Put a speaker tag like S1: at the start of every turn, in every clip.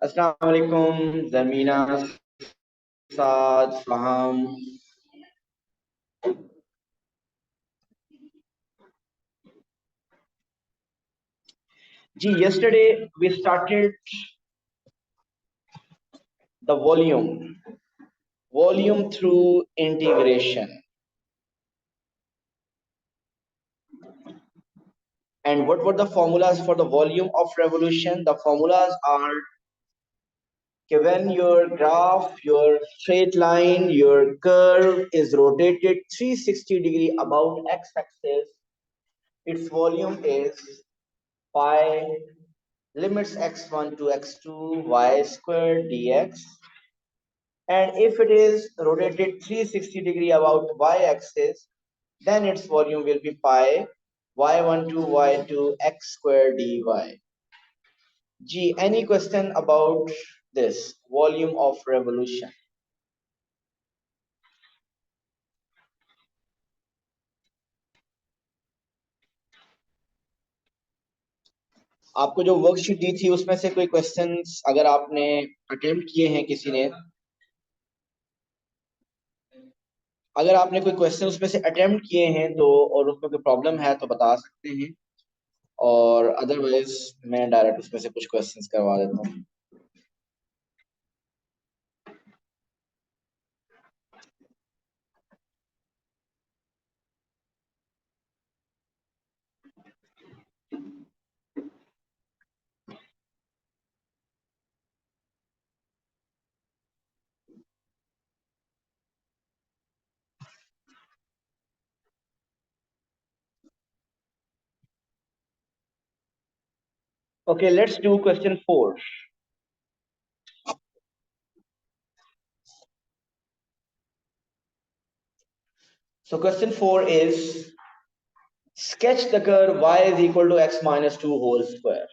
S1: अस्सलाम वालेकुम ज़मीना साद फहाम। जी yesterday we started the volume through integration. And what were the formulas for the volume of revolution? The formulas are when your graph, your straight line, your curve is rotated 360 degree about x-axis, its volume is pi limits x1 to x2 y squared dx. And if it is rotated 360 degree about y-axis, then its volume will be pi y1 to y2 x squared dy. G, any question about this volume of revolution? आपको जो worksheet दी थी उसमें से कोई questions अगर आपने attempt किए हैं किसी ने, अगर आपने कोई क्वेश्चन उसमें से अटेम्प्ट किए हैं तो और उसमें कोई प्रॉब्लम है तो बता सकते हैं, और अदरवाइज मैं डायरेक्ट उसमें से कुछ क्वेश्चंस करवा देता हूँ। Okay, let's do question 4. So question 4 is sketch the curve y is equal to x minus 2 whole square.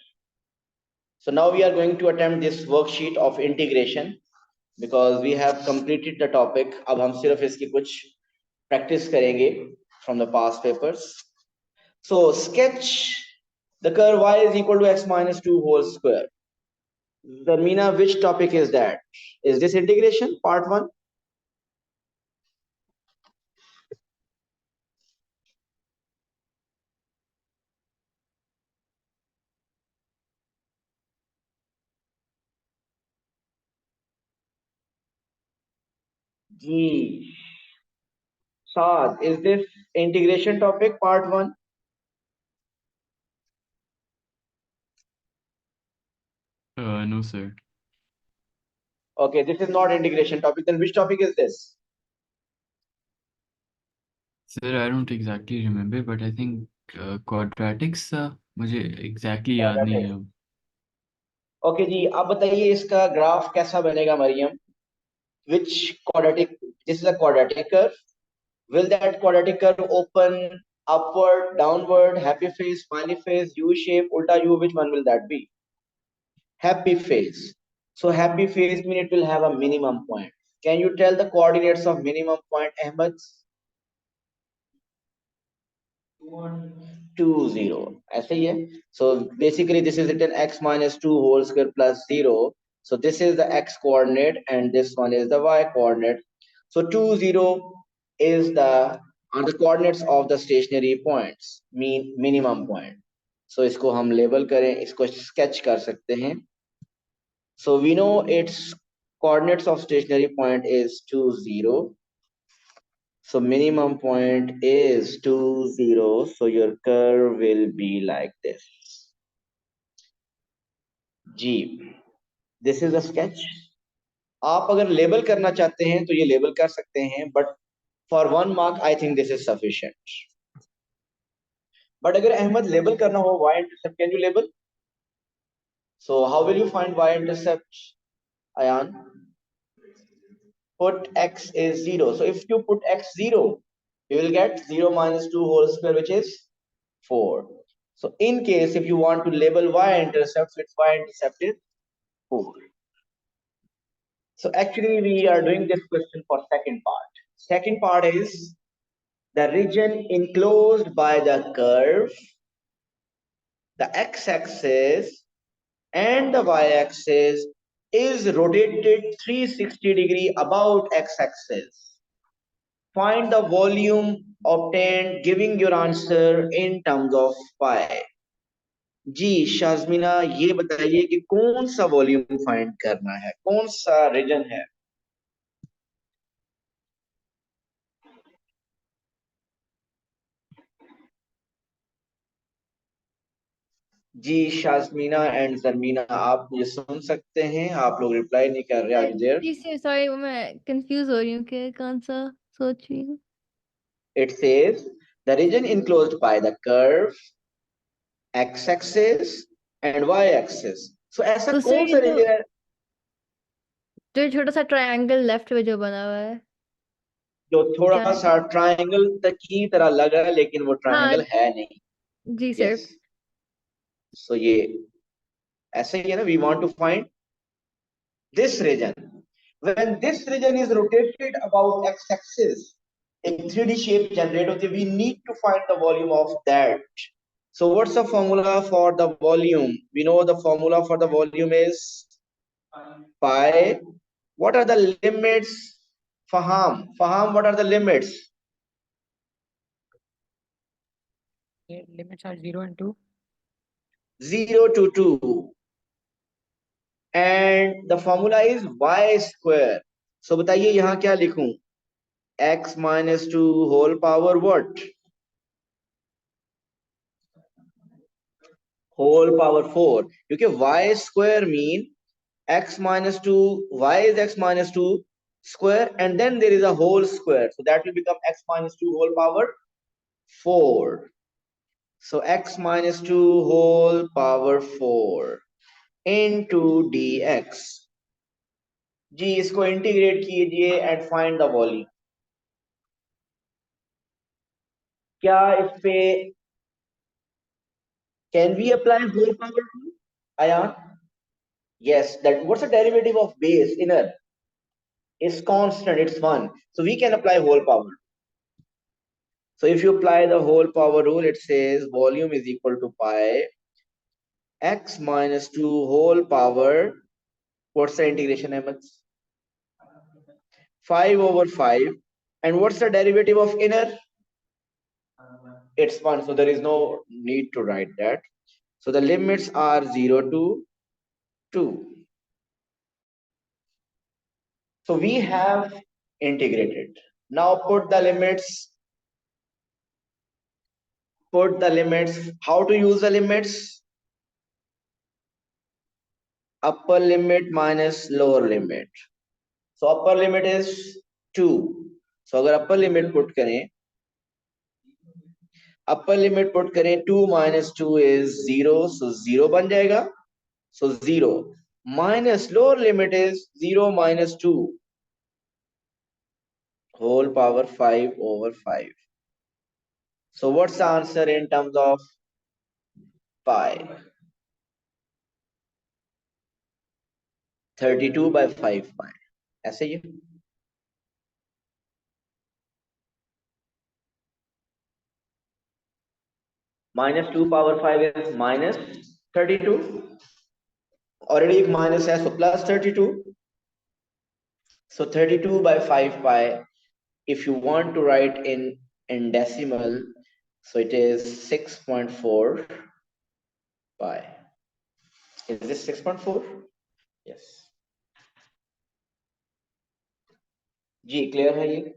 S1: So now we are going to attempt this worksheet of integration because we have completed the topic. अब हम सिर्फ इसकी कुछ practice करेंगे from the past papers. So sketch the curve y is equal to x minus 2 whole square. Zarmeena, which topic is that? Is this integration part 1? G. Saad, is this integration topic part 1?
S2: No, sir.
S1: Okay, this is not integration topic. Then which topic is this?
S2: Sir, I don't exactly remember, but I think quadratics मुझे exactly याद नहीं है अब.
S1: Okay जी, आप बताइए इसका graph कैसा बनेगा Maryam? Which quadratic? This is a quadratic curve. Will that quadratic curve open upward, downward, happy face, smiley face, U shape, ulta U? Which one will that be? Happy face. So happy face means it will have a minimum point. Can you tell the coordinates of minimum point, Ahmed? 2 0. ऐसे ही है. So basically this is written x minus 2 whole square plus 0. So this is the x coordinate and this one is the y coordinate. So 2 0 is the are the coordinates of the stationary points, mean minimum point. So इसको हम label करें, इसको sketch कर सकते हैं. So we know its coordinates of stationary point is 2 0. So minimum point is 2 0. So your curve will be like this. G. This is a sketch. आप अगर label करना चाहते हैं तो ये लेबल कर सकते हैं, but for 1 mark I think this is sufficient. But अगर अहमद लेबल करना हो y intercept, can you label? So how will you find y intercept, Ayan? Put x is 0. So if you put x 0, you will get 0 minus 2 whole square, which is 4. So in case if you want to label y-intercept, so its y-intercept is 4. So actually we are doing this question for second part. Second part is the region enclosed by the curve, the x-axis and the y-axis is rotated 360 degree about x-axis. Find the volume obtained giving your answer in terms of pi. जी शाजमीना, ये बताइए कि कौन सा volume find करना है, कौन सा reason है? जी शाजमीना एंड जरमीना, आप मुझे सुन सकते हैं? आप लोग रिप्लाई नहीं कर रहे। Are you there?
S3: जी सर, सॉरी, वो मैं कंफ्यूज हो रही हूँ कि कौन सा सोच रही हूँ।
S1: It says the region enclosed by the curve x-axis and y-axis. So ऐसा
S3: तो सर
S1: कौन
S3: ये
S1: सा रीजन है
S3: जो छोटा सा ट्रायंगल लेफ्ट में जो बना हुआ है,
S1: जो
S3: क्या
S1: थोड़ा
S3: है?
S1: सा ट्रायंगल की तरह लग रहा है लेकिन वो
S3: हाँ
S1: ट्रायंगल है नहीं?
S3: जी सर।
S1: यस, सो ये ऐसे ही है ना। We want to find this region. When this region is rotated about x-axis, a 3D shape generated, we need to find the volume of that. So what's the formula for the volume? We know the formula for the volume is pi. What are the limits? Faham, what are the limits?
S4: Limits are 0 and 2.
S1: 0 to 2. And the formula is y square. So बताइए यहाँ क्या लिखूं? X minus 2 whole power what? Whole power 4, क्योंकि y square mean x minus 2, y is x minus 2 square, and then there is a whole square, so that will become x minus 2 whole power 4. So x minus 2 whole power 4 into dx. जी इसको integrate कीजिए and find the volume. क्या इस पे can we apply whole power rule? Ayan? Yes, that what's the derivative of base inner? Is constant, it's 1. So we can apply whole power. So if you apply the whole power rule, it says volume is equal to pi x minus 2 whole power. What's the integration, Ahmed? 5 over 5. And what's the derivative of inner? It's 1. So there is no need to write that. So the limits are 0 to 2. So we have integrated. Now put the limits. Put the limits. How to use the limits? Upper limit minus lower limit. So upper limit is 2. So अगर upper limit put करें, upper limit put करें 2 minus 2 is 0. So 0 बन जाएगा. So 0 minus lower limit is 0 minus 2 whole power 5 over 5. So what's the answer in terms of pi? 32 by 5 pi. ऐसे ही minus 2 power 5 is minus 32. Already एक minus है, so plus 32. So 32 by 5 pi. If you want to write in decimal, so it is 6.4 pi. Is this 6.4? Yes. जी clear है ये?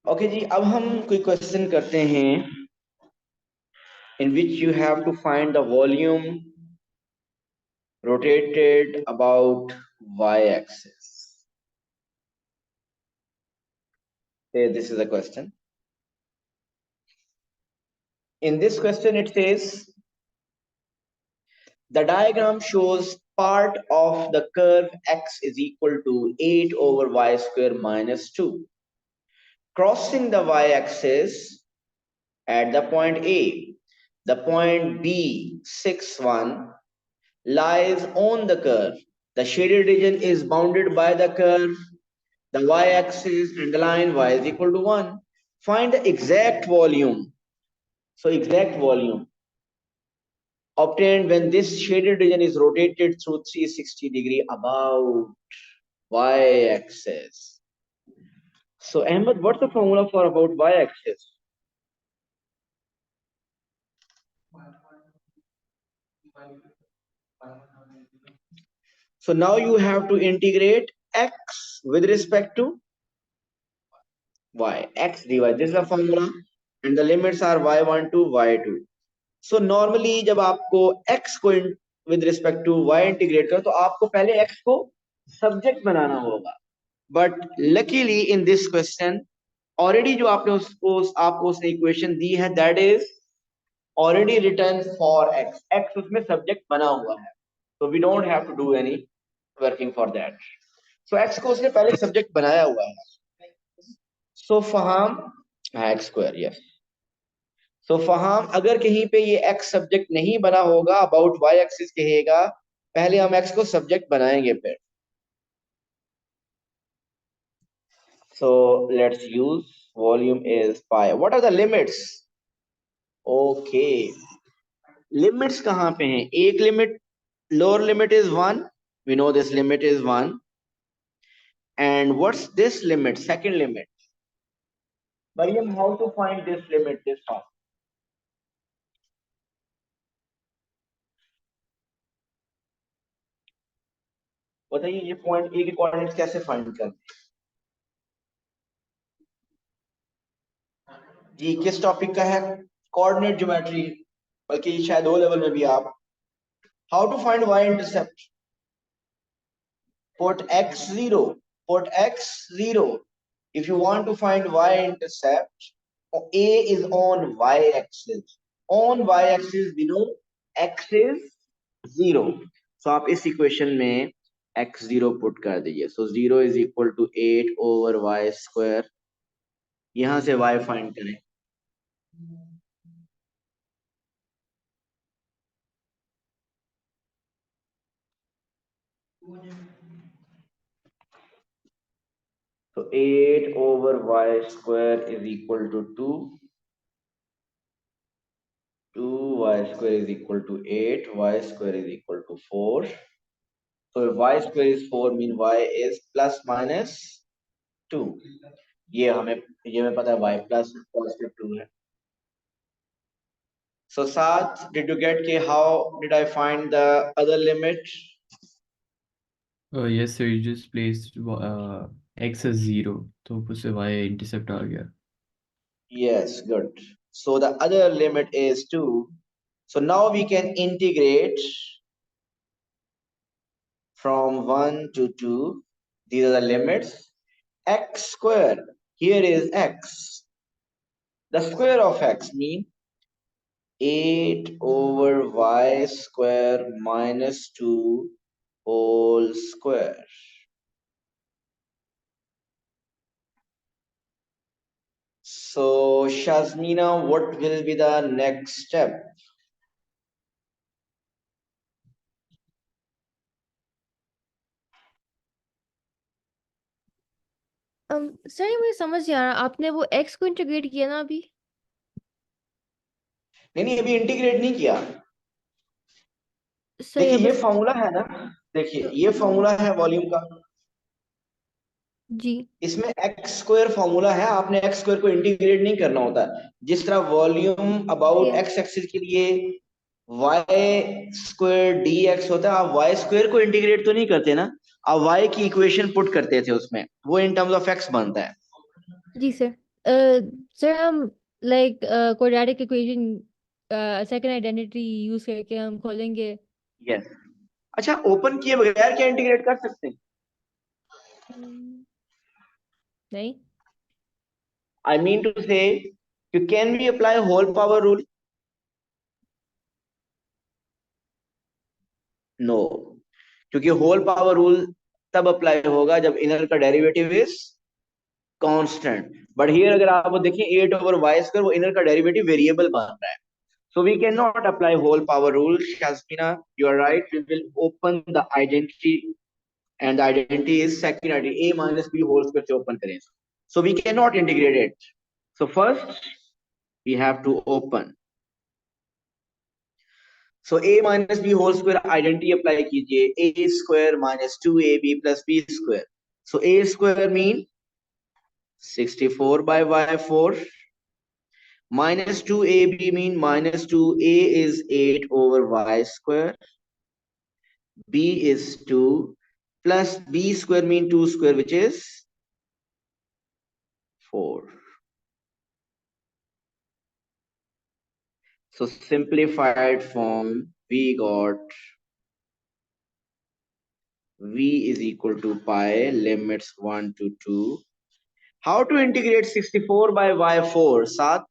S1: Okay जी, अब हम कोई question करते हैं in which you have to find the volume rotated about y-axis. Say this is a question. In this question, it says the diagram shows part of the curve x is equal to 8 over y square minus 2. Crossing the y-axis at the point A, the point B, 6, 1, lies on the curve. The shaded region is bounded by the curve, the y-axis, and the line y is equal to 1. Find the exact volume. So exact volume obtained when this shaded region is rotated through 360 degree about y-axis. So Ahmed, what's the formula for about y-axis? So now you have to integrate x with respect to y, x dy. This is the formula, and the limits are y1 to y2. So normally जब आपको x को with respect to y integrate करो तो आपको पहले x को subject बनाना होगा. But luckily in this question already जो आपने आपको उसने equation दी है, that is already written for x. x उसमें subject बना हुआ है. So we don't have to do any working for that. So x को उसने पहले subject बनाया हुआ है. So फहाम x square, yes. So फहाम अगर कहीं पे ये x सब्जेक्ट नहीं बना होगा, अबाउट y एक्सिस कहेगा, पहले हम x को सब्जेक्ट बनाएंगे फिर. So let's use volume is pi. What are the limits? Okay, limits कहाँ पे हैं? एक limit, lower limit is 1. We know this limit is 1. And what's this limit? Second limit. Mariam, how to find this limit this far? बताइए ये point A के coordinates कैसे find करते हैं? जी किस टॉपिक का है? कोऑर्डिनेट ज्योमेट्री, बल्कि शायद ओ लेवल में भी आप. How to find y intercept? Put x0, put x0. If you want to find y intercept, a is on y axis. On y axis we know x is 0. So आप इस equation में x0 put कर दीजिए. So 0 is equal to 8 over y square. यहां से y find करें. So 8 over y square is equal to 2. 2y square is equal to 8. Y square is equal to 4. So if y square is 4, mean y is plus minus 2. ये हमें पता है y plus positive 2 है. So Saad, did you get how did I find the other limit?
S2: Yes sir, you just placed x as 0, तो उससे y intercept आ गया.
S1: Yes, good. So the other limit is 2. So now we can integrate from 1 to 2. These are the limits. X square, here is x. The square of x mean 8 over y square minus 2 whole square. So Shazmina, what will be the next step?
S3: Sir ये मुझे समझ नहीं आ रहा, आपने वो x को integrate किया ना अभी?
S1: नहीं अभी इंटीग्रेट नहीं किया.
S3: सर
S1: देखिए ये
S3: बस
S1: फॉर्मूला है ना, देखिए
S3: तो
S1: ये फॉर्मूला है वॉल्यूम का.
S3: जी
S1: इसमें एक्स स्क्वायर फॉर्मूला है, आपने एक्स स्क्वायर को इंटीग्रेट नहीं करना होता. जिस तरह वॉल्यूम अबाउट
S3: ये
S1: एक्स एक्सिस के लिए वाई स्क्वायर डी एक्स होता है, आप वाई स्क्वायर को इंटीग्रेट तो नहीं करते ना, आप वाई की इक्वेशन पुट करते थे उसमें, वो इन टर्म्स ऑफ एक्स बनता है.
S3: जी सर. सर हम like quadratic equation second identity use करके हम खोलेंगे.
S1: यस. अच्छा, ओपन किए बगैर क्या इंटीग्रेट कर सकते हैं?
S3: नहीं.
S1: I mean to say, you can we apply whole power rule? No, क्योंकि होल पावर रूल तब अप्लाई होगा जब इनर का derivative is constant. But here अगर आप वो देखें 8/y², वो इनर का डेरिवेटिव वेरिएबल बन रहा है। So we cannot apply whole power rule. Shasmina, you are right. We will open the identity, and the identity is second identity, a minus b whole square से open करें. So we cannot integrate it. So first we have to open. So a minus b whole square identity apply कीजिए, a square minus 2ab plus b square. So a square mean 64 by y4 minus 2ab mean minus 2a is 8 over y square. B is 2 plus b square mean 2 square, which is 4. So simplified form, we got v is equal to pi limits 1 to 2. How to integrate 64 by y4, Sat?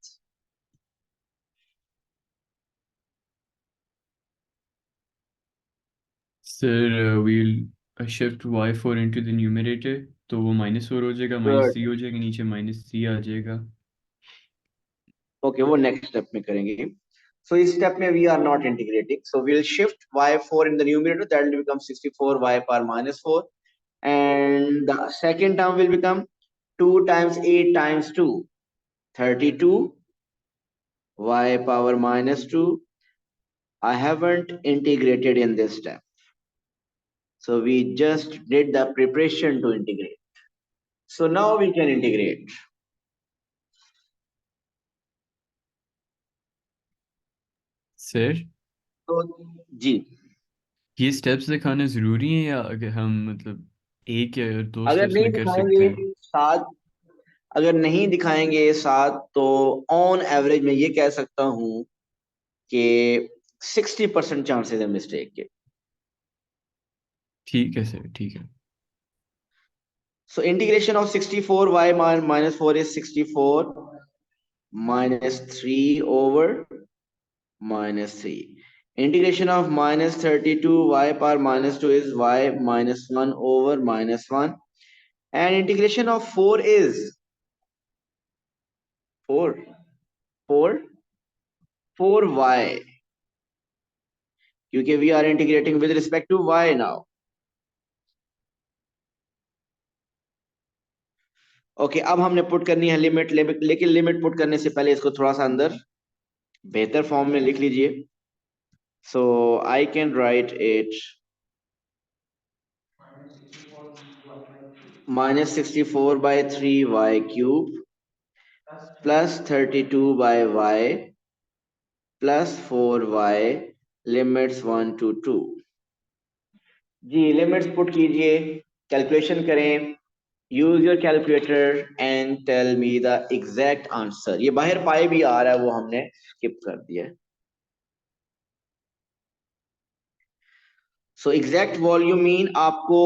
S2: Sir, we'll shift y4 into the numerator, तो वो -4 हो जाएगा,
S1: Good.
S2: -3 हो जाएगा, नीचे -3 आ जाएगा.
S1: Okay, वो next step में करेंगे. So इस step में we are not integrating. So we'll shift y4 in the numerator, that will become 64 y power minus 4. And the second term will become 2 times 8 times 2, 32 y power minus 2. I haven't integrated in this step. So we just did the preparation to integrate. So now we can integrate.
S2: Sir,
S1: तो जी,
S2: ये steps दिखाना ज़रूरी है या अगर हम मतलब एक या दो
S1: अगर
S2: स्टेप्स
S1: नहीं
S2: में कर सकते
S1: दिखाएंगे
S2: हैं?
S1: साथ, अगर नहीं दिखाएंगे साथ, तो ऑन एवरेज मैं ये कह सकता हूं कि 60% चांसेस है मिस्टेक के.
S2: ठीक है सर, ठीक है.
S1: So integration of 64 y minus 4 is 64 minus 3 over minus 3. Integration of minus 32 y power minus 2 is y minus 1 over minus 1. And integration of 4 is 4, 4, 4y. क्योंकि we are integrating with respect to y now. Okay, अब हमने put करनी है limit, लेकिन limit put करने से पहले इसको थोड़ा सा अंदर बेहतर फॉर्म में लिख लीजिए. So I can write it -64/3y³ plus 32/y plus 4y limits 1 to 2. जी, लिमिट्स पुट कीजिए, कैलकुलेशन करें. Use your calculator and tell me the exact answer. ये बाहर पाई भी आ रहा है, वो हमने स्किप कर दिया. सो एग्जैक्ट वॉल्यूम मीन आपको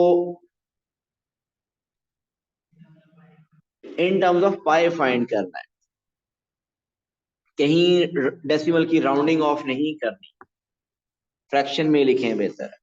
S1: in terms of pi find करना है, कहीं डेसिमल की राउंडिंग ऑफ नहीं करनी, फ्रैक्शन में लिखें बेहतर है.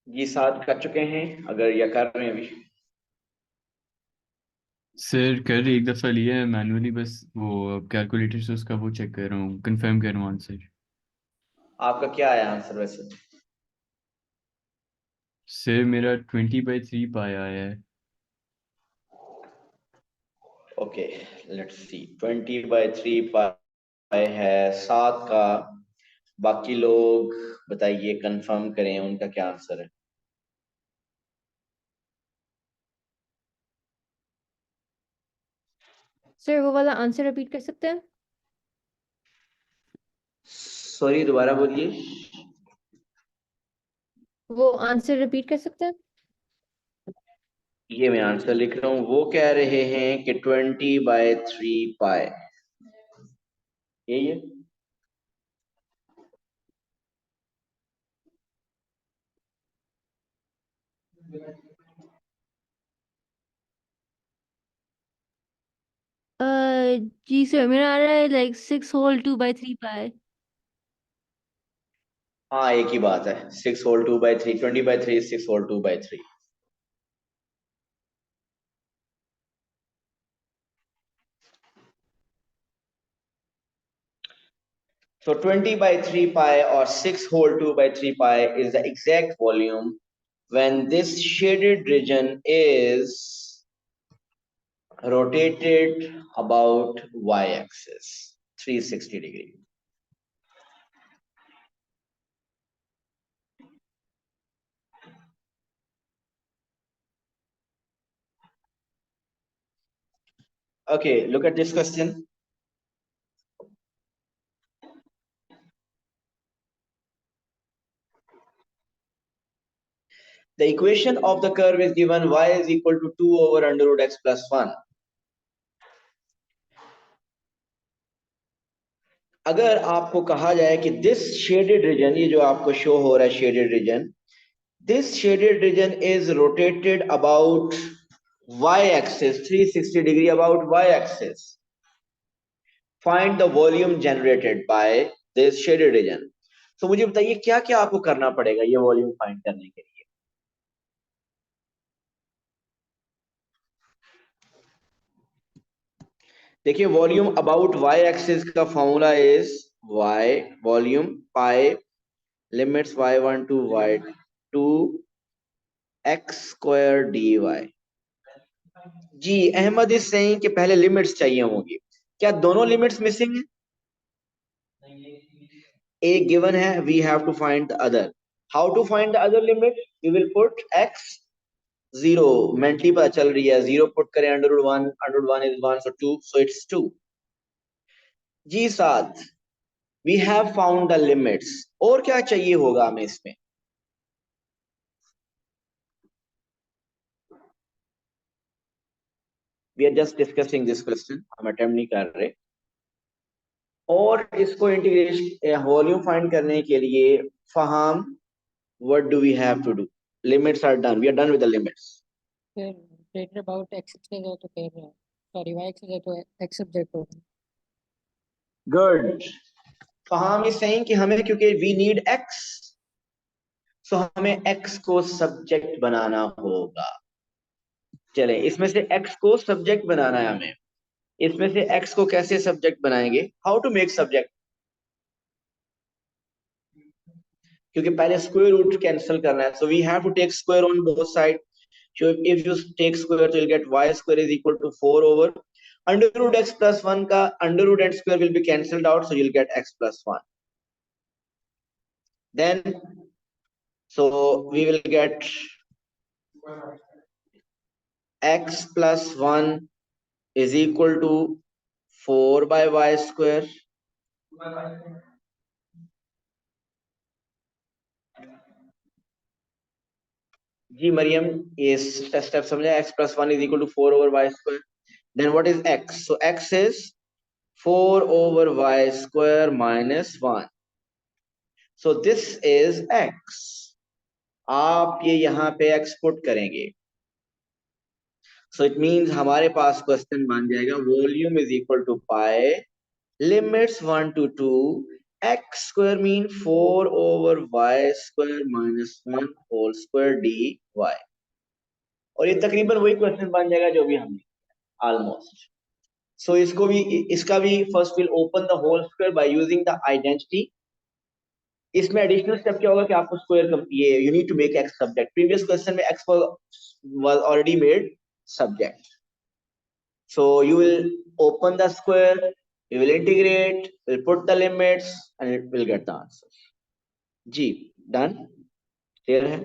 S1: जी साथ कर चुके हैं अगर या कर रहे हैं अभी?
S2: सर कर एक दफ़ा लिया है मैनुअली, बस वो कैलकुलेटर से उसका वो चेक कर रहा हूँ, कंफर्म कर रहा हूँ आंसर।
S1: आपका क्या आया आंसर वैसे?
S2: सर मेरा 20/3 पाई आया है।
S1: Okay, let's see. 20/3 पाई है 7 का। बाकी लोग बताइए, कंफर्म करें उनका क्या आंसर है।
S3: सर वो वाला आंसर रिपीट कर सकते हैं?
S1: सॉरी, दोबारा बोलिए।
S3: वो आंसर रिपीट कर सकते हैं?
S1: ये मैं आंसर लिख रहा हूँ। वो कह रहे हैं कि 20/3 पाई, यही है।
S3: जी सर, मेरा आ रहा है लाइक 6 होल 2/3 पाई।
S1: हाँ, एक ही बात है। 6 whole 2/3, 20/3 6 whole 2/3। So 20/3 pi or 6 whole 2/3 pi is the exact volume when this shaded region is rotated about y-axis 360 degree. Okay, look at this question. The equation of the curve is given y is equal to 2 over under root x plus 1. अगर आपको कहा जाए कि this shaded region, ये जो आपको show हो रहा है shaded region, this shaded region is rotated about y-axis 360 degree about y-axis. Find the volume generated by this shaded region. So मुझे बताइए क्या क्या आपको करना पड़ेगा ये वॉल्यूम फाइंड करने के लिए। देखिए, वॉल्यूम अबाउट वाई एक्सिस का formula is y volume pi limits y1 to y2 x square dy। जी, अहमद इज सेइंग कि पहले लिमिट्स चाहिए होंगी। क्या दोनों लिमिट्स मिसिंग है? एक गिवन है, we have to find the other. How to find the other limit? We will put x 0, mentally पता चल रही है, 0 पुट करें, under root 1 is 1, so 2, so it's 2। जी 7, we have found the limits. और क्या चाहिए होगा हमें इसमें? We are just discussing this question, हम अटेम्प्ट नहीं कर रहे। और इसको इंटीग्रेशन वॉल्यूम फाइंड करने के लिए Faham, what do we have to do? Limits are done, we are done with the limits.
S4: फिर डेटा अबाउट एक्स एक्सेस है तो फिर सॉरी वाई एक्सेस है तो एक्स सब्जेक्ट होगा।
S1: गुड। फहाम इज सेइंग कि हमें, क्योंकि वी नीड x, सो हमें x को सब्जेक्ट बनाना होगा। चले, इसमें से x को सब्जेक्ट बनाना है हमें। इसमें से x को कैसे सब्जेक्ट बनाएंगे? How to make subject? क्योंकि पहले स्क्वायर रूट कैंसिल करना है, so we have to take square on both side. So if you take square, so you'll get y square is equal to 4 over under root x plus 1 का under root x square will be cancelled out, so you'll get x plus 1. Then so we will get x plus 1 is equal to 4 by y square. जी मरियम, ये step समझा? x plus 1 is equal to 4 over y square. Then what is x? So x is 4 over y square minus 1. So this is x. आप ये यहाँ पे x put करेंगे, so it means हमारे पास question बन जाएगा volume is equal to pi limits 1 to 2 x square mean 4 over y square minus 1 whole square dy, और ये तकरीबन वही क्वेश्चन बन जाएगा जो भी हमने ऑलमोस्ट. सो इसको भी, इसका भी first will open the whole square by using the identity. इसमें एडिशनल स्टेप क्या होगा कि आपको स्क्वायर ये you need to make x subject. Previous question में x was already made subject. So you will open the square, you will integrate, will put the limits, and it will get the answer. जी, done? Clear है?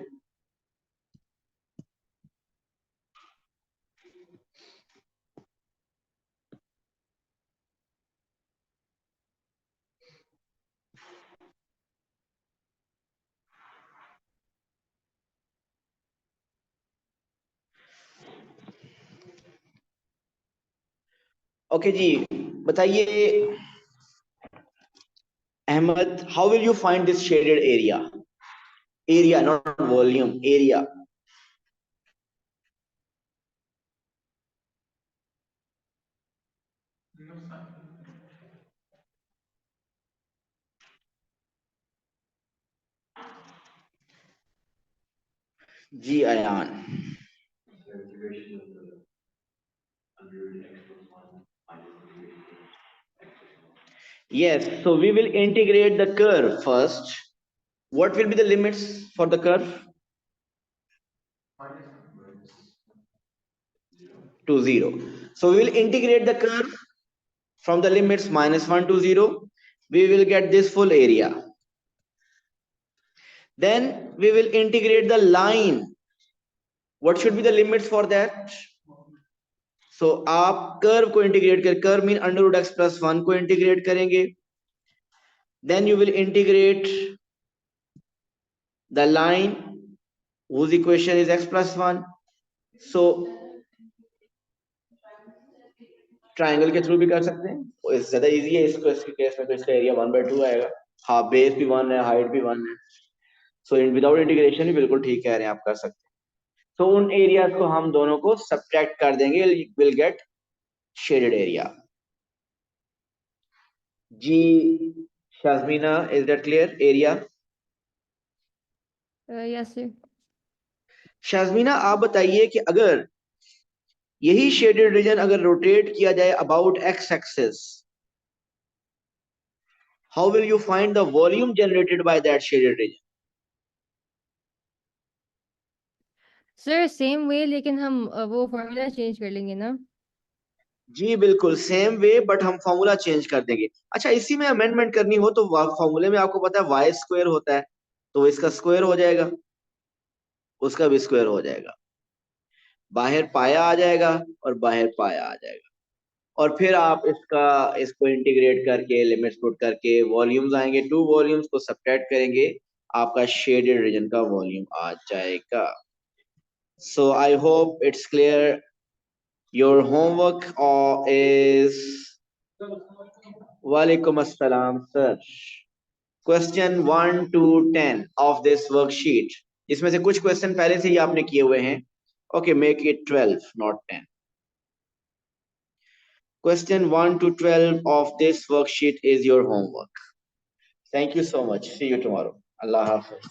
S1: Okay जी, बताइए Ahmad, how will you find this shaded area? Area, not volume, area. Ji Ayan. Yes, so we will integrate the curve first. What will be the limits for the curve? To 0. So we will integrate the curve from the limits -1 to 0. We will get this full area. Then we will integrate the line. What should be the limits for that? So आप curve को integrate कर, curve mean √x plus 1 को integrate करेंगे. Then you will integrate the line whose equation is x plus 1. So triangle के through भी कर सकते हैं, इससे ज्यादा इजी है. इसको इसके केस में तो इसका एरिया 1/2 आएगा. हाँ, बेस भी 1 है, हाइट भी 1 है. सो विदाउट इंटीग्रेशन भी बिल्कुल ठीक कह रहे हैं, आप कर सकते हैं. तो उन एरियाज को हम दोनों को सब्ट्रैक्ट कर देंगे, विल गेट शेडेड एरिया. जी Shazmina, is that clear? Area.
S3: Yes, sir.
S1: Shazmina, आप बताइए कि अगर यही शेडेड रीजन अगर रोटेट किया जाए about x axis, how will you find the volume generated by that shaded region?
S3: Sir same way, लेकिन हम वो फॉर्मूला चेंज कर लेंगे ना.
S1: जी बिल्कुल सेम वे, बट हम फॉर्मूला चेंज कर देंगे. अच्छा, इसी में अमेंडमेंट करनी हो तो फॉर्मूले में आपको पता है वाई स्क्वायर होता है, तो इसका स्क्वायर हो जाएगा, उसका भी स्क्वायर हो जाएगा. बाहर पाया आ जाएगा और बाहर पाया आ जाएगा. और फिर आप इसको इंटीग्रेट करके लिमिट्स पुट करके वॉल्यूम्स आएंगे. 2 वॉल्यूम्स को सब्ट्रैक्ट करेंगे, आपका शेडेड रीजन का वॉल्यूम आ जाएगा. So I hope it's clear. Your homework is वालेकुम अस्सलाम sir. Question 1 to 10 of this worksheet, इसमें से कुछ क्वेश्चन पहले से ही आपने किए हुए हैं. Okay, make it 12 not 10. Question 1 to 12 of this worksheet is your homework. Thank you so much. See you tomorrow. Allah Hafiz.